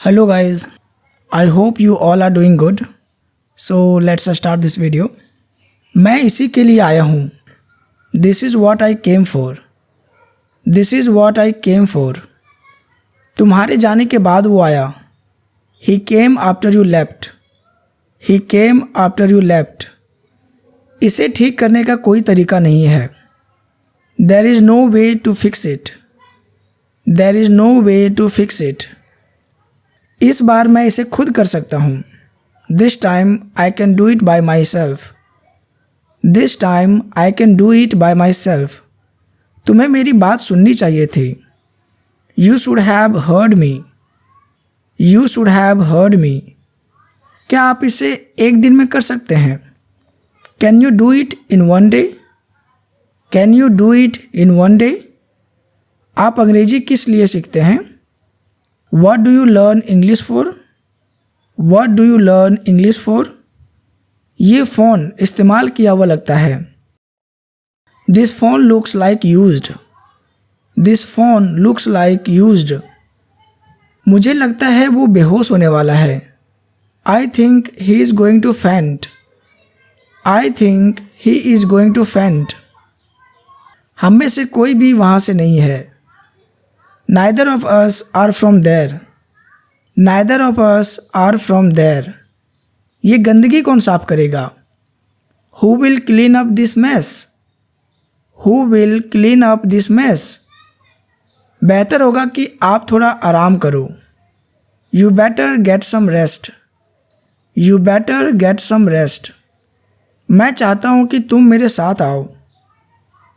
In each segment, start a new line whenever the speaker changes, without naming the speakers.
Hello guys, I hope you all are doing good. So let's start this video. मैं इसी के लिए आया हूँ. This is what I came for. This is what I came for. तुम्हारे जाने के बाद वो आया. He came after you left. He came after you left. इसे ठीक करने का कोई तरीका नहीं है. There is no way to fix it. There is no way to fix it. इस बार मैं इसे खुद कर सकता हूँ. This time I can do it by myself. This time I can do it by myself. तुम्हें मेरी बात सुननी चाहिए थी. You should have heard me. You should have heard me. क्या आप इसे एक दिन में कर सकते हैं? Can you do it in one day? Can you do it in one day? आप अंग्रेजी किस लिए सीखते हैं? What do you learn English for? What do you learn English for? ये फ़ोन इस्तेमाल किया हुआ लगता है. This phone looks like used. This phone looks like used. मुझे लगता है वो बेहोश होने वाला है. I think he is going to faint. I think he is going to faint. हम में से कोई भी वहाँ से नहीं है. Neither of us are from there. Neither of us are from there. ये गंदगी कौन साफ करेगा? Who will clean up this mess? Who will clean up this mess? बेहतर होगा कि आप थोड़ा आराम करो. You better get some rest. You better get some rest. मैं चाहता हूँ कि तुम मेरे साथ आओ.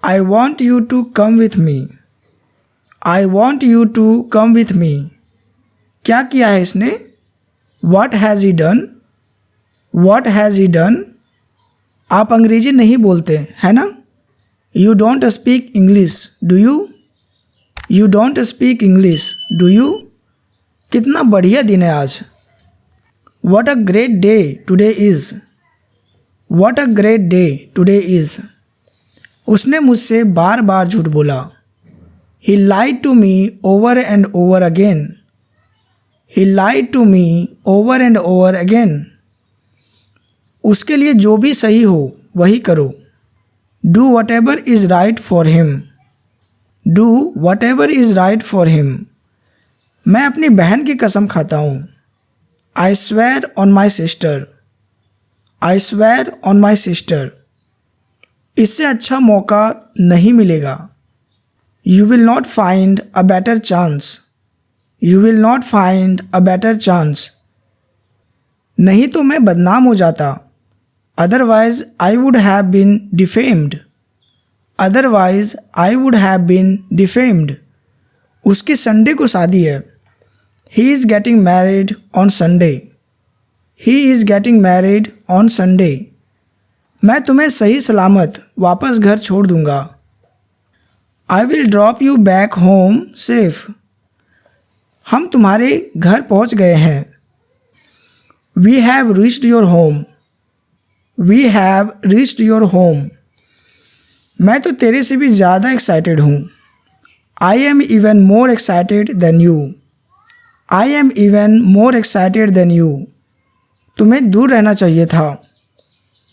I want you to come with me. I want you to come with me. क्या किया है इसने? What has he done? What has he done? आप अंग्रेजी नहीं बोलते है ना? You don't speak English, do you? You don't speak English, do you? कितना बढ़िया दिन है आज. What a great day today is. What a great day today is. उसने मुझसे बार बार झूठ बोला. He lied to me over and over again. He lied to me over and over again. उसके लिए जो भी सही हो वही करो. Do whatever is right for him. Do whatever is right for him. मैं अपनी बहन की कसम खाता हूँ. I swear on my sister. I swear on my sister. इससे अच्छा मौका नहीं मिलेगा. You will not find a better chance. You will not find a better chance. नहीं तो मैं बदनाम हो जाता. Otherwise I would have been defamed. Otherwise I would have been defamed. उसकी संडे को शादी है. He is getting married on Sunday. He is getting married on Sunday. मैं तुम्हें सही सलामत वापस घर छोड़ दूंगा. I will drop you back home safe. हम तुम्हारे घर पहुंच गए हैं. We have reached your home. We have reached your home. मैं तो तेरे से भी ज़्यादा एक्साइटेड हूँ. I am even more excited than you. I am even more excited than you. तुम्हें दूर रहना चाहिए था.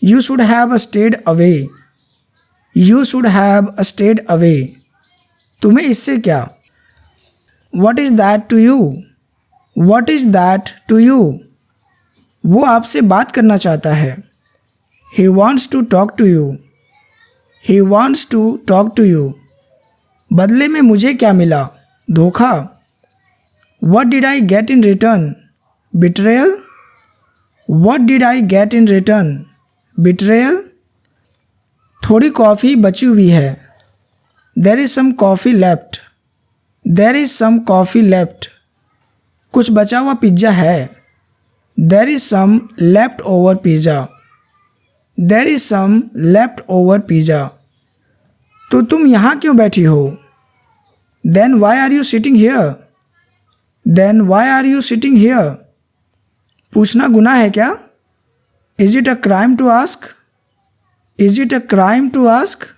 You should have stayed away. You should have stayed away. तुम्हें इससे क्या? What is that to you? What is that to you? वो आपसे बात करना चाहता है. He wants to talk to you. He wants to talk to you. बदले में मुझे क्या मिला? धोखा. What did I get in return? Betrayal. What did I get in return? Betrayal. थोड़ी कॉफ़ी बची हुई है. There is some coffee left. There is some coffee left. कुछ बचा हुआ पिज्ज़ा है. There is some left over pizza. There is some left over pizza. तो तुम यहाँ क्यों बैठी हो? Then why are you sitting here? Then why are you sitting here? पूछना गुनाह है क्या? Is it a crime to ask? Is it a crime to ask?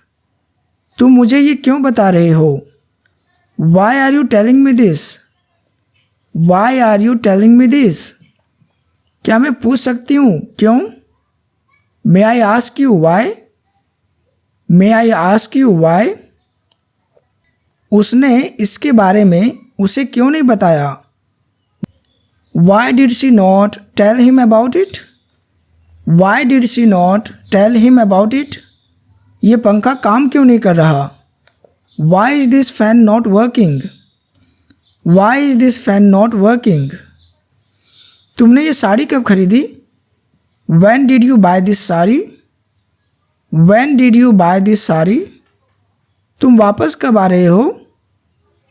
तुम मुझे ये क्यों बता रहे हो? Why are you telling me this? Why are you telling me this? क्या मैं पूछ सकती हूँ क्यों? May I ask you why? May I ask you why? उसने इसके बारे में उसे क्यों नहीं बताया? Why did she not tell him about it? Why did she not tell him about it? ये पंखा काम क्यों नहीं कर रहा? Why is this fan not working? Why is this fan not working? तुमने ये साड़ी कब खरीदी? When did you buy this sari? When did you buy this sari? तुम वापस कब आ रहे हो?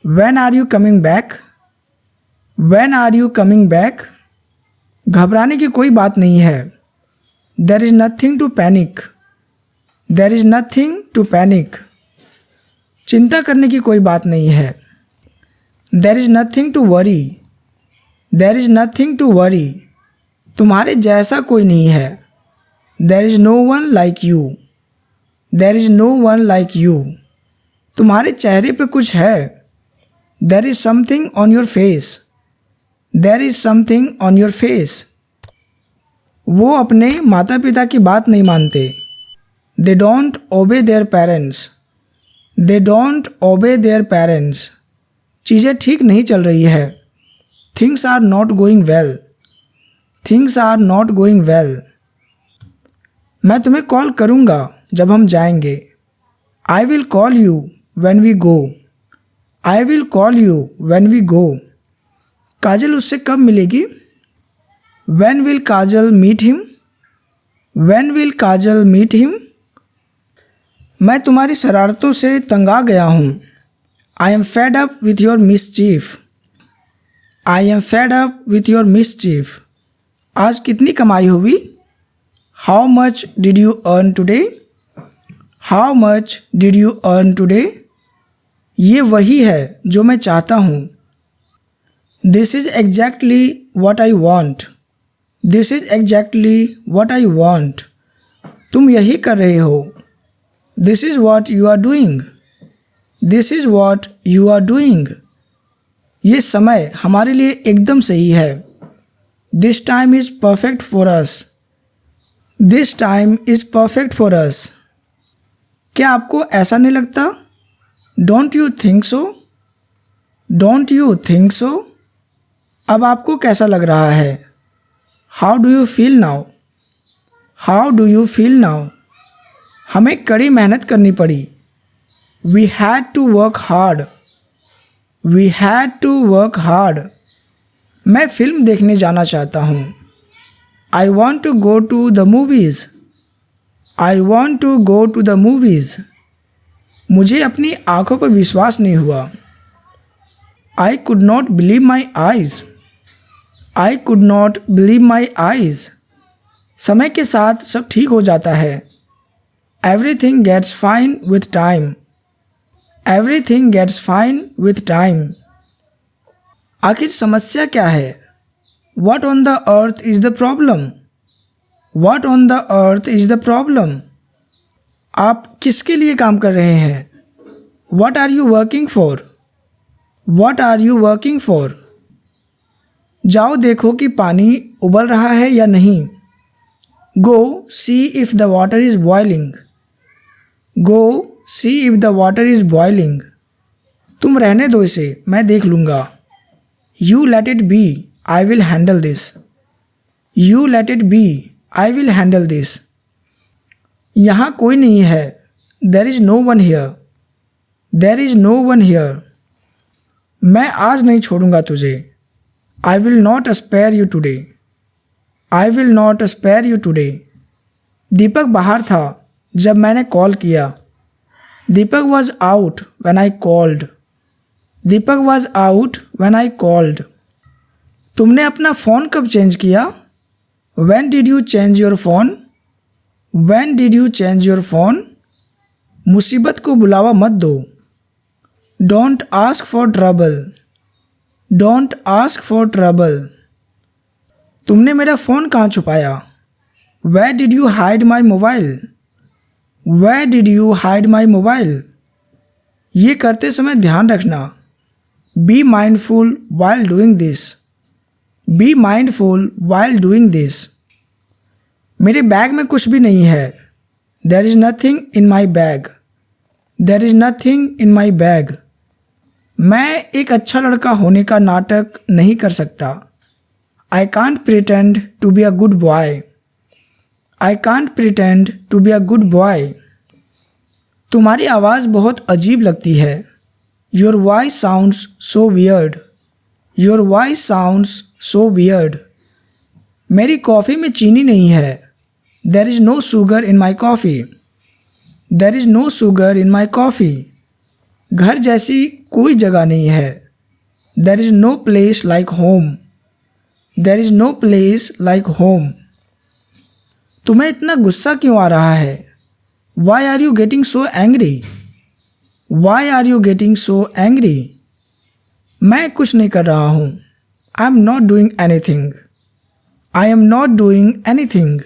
When are you coming back? When are you coming back? घबराने की कोई बात नहीं है. There is nothing to panic. There is nothing to panic. चिंता करने की कोई बात नहीं है. There is nothing to worry. There is nothing to worry. तुम्हारे जैसा कोई नहीं है. There is no one like you. There is no one like you. तुम्हारे चेहरे पे कुछ है. There is something on your face. There is something on your face. वो अपने माता पिता की बात नहीं मानते. They don't obey their parents. They don't obey their parents. चीज़ें ठीक नहीं चल रही है. Things are not going well. Things are not going well. मैं तुम्हें कॉल करूँगा जब हम जाएंगे. I will call you when we go. I will call you when we go. काजल उससे कब मिलेगी? When will Kajal meet him? When will Kajal meet him? मैं तुम्हारी शरारतों से तंग आ गया हूँ. I am fed up with your mischief. I am fed up with your mischief. आज कितनी कमाई हुई? How much did you earn today? How much did you earn today? ये वही है जो मैं चाहता हूँ. This is exactly what I want. This is exactly what I want. तुम यही कर रहे हो. This is what you are doing. This is what you are doing. ये समय हमारे लिए एकदम सही है. This time is perfect for us. This time is perfect for us. क्या आपको ऐसा नहीं लगता? Don't you think so? Don't you think so? अब आपको कैसा लग रहा है? How do you feel now? How do you feel now? हमें कड़ी मेहनत करनी पड़ी. We had to work hard. We had to work hard. मैं फिल्म देखने जाना चाहता हूँ. I want to go to the movies. I want to go to the movies. मुझे अपनी आँखों पर विश्वास नहीं हुआ. I could not believe my eyes. I could not believe my eyes. समय के साथ सब ठीक हो जाता है. Everything gets fine with time. Everything gets fine with time. आखिर समस्या क्या है? What on the earth is the problem? What on the earth is the problem? आप किसके लिए काम कर रहे हैं? What are you working for? What are you working for? जाओ देखो कि पानी उबल रहा है या नहीं. Go see if the water is boiling. Go see if the water is boiling. तुम रहने दो इसे, मैं देख लूँगा. You let it be. I will handle this. You let it be. I will handle this. यहाँ कोई नहीं है. There is no one here. There is no one here. मैं आज नहीं छोड़ूंगा तुझे. I will not spare you today. I will not spare you today. दीपक बाहर था जब मैंने कॉल किया. दीपक was out when I called. Deepak was out when I called. तुमने अपना फ़ोन कब चेंज किया? When did you change your phone? When did you change your phone? मुसीबत को बुलावा मत दो. Don't ask for trouble. Don't ask for trouble. तुमने मेरा फ़ोन कहाँ छुपाया? Where did you hide my mobile? Where did you hide my mobile? ये करते समय ध्यान रखना. Be mindful while doing this. Be mindful while doing this. मेरे बैग में कुछ भी नहीं है। There is nothing in my bag. There is nothing in my bag. मैं एक अच्छा लड़का होने का नाटक नहीं कर सकता। I can't pretend to be a good boy. I can't pretend to be a good boy. तुम्हारी आवाज़ बहुत अजीब लगती है। Your voice sounds so weird. Your voice sounds so weird. मेरी कॉफ़ी में चीनी नहीं है। There is no sugar in my coffee. There is no sugar in my coffee. घर जैसी कोई जगह नहीं है। There is no place like home. There is no place like home. तुम्हें इतना गुस्सा क्यों आ रहा है? Why are you getting so angry? Why are you getting so angry? मैं कुछ नहीं कर रहा हूँ। I am not doing anything. I am not doing anything.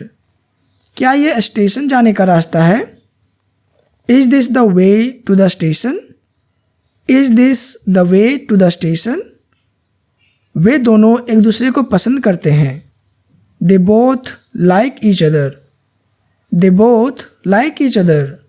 क्या ये स्टेशन जाने का रास्ता है? Is this the way to the station? Is this the way to the station? वे दोनों एक दूसरे को पसंद करते हैं। They both like each other. They both like each other.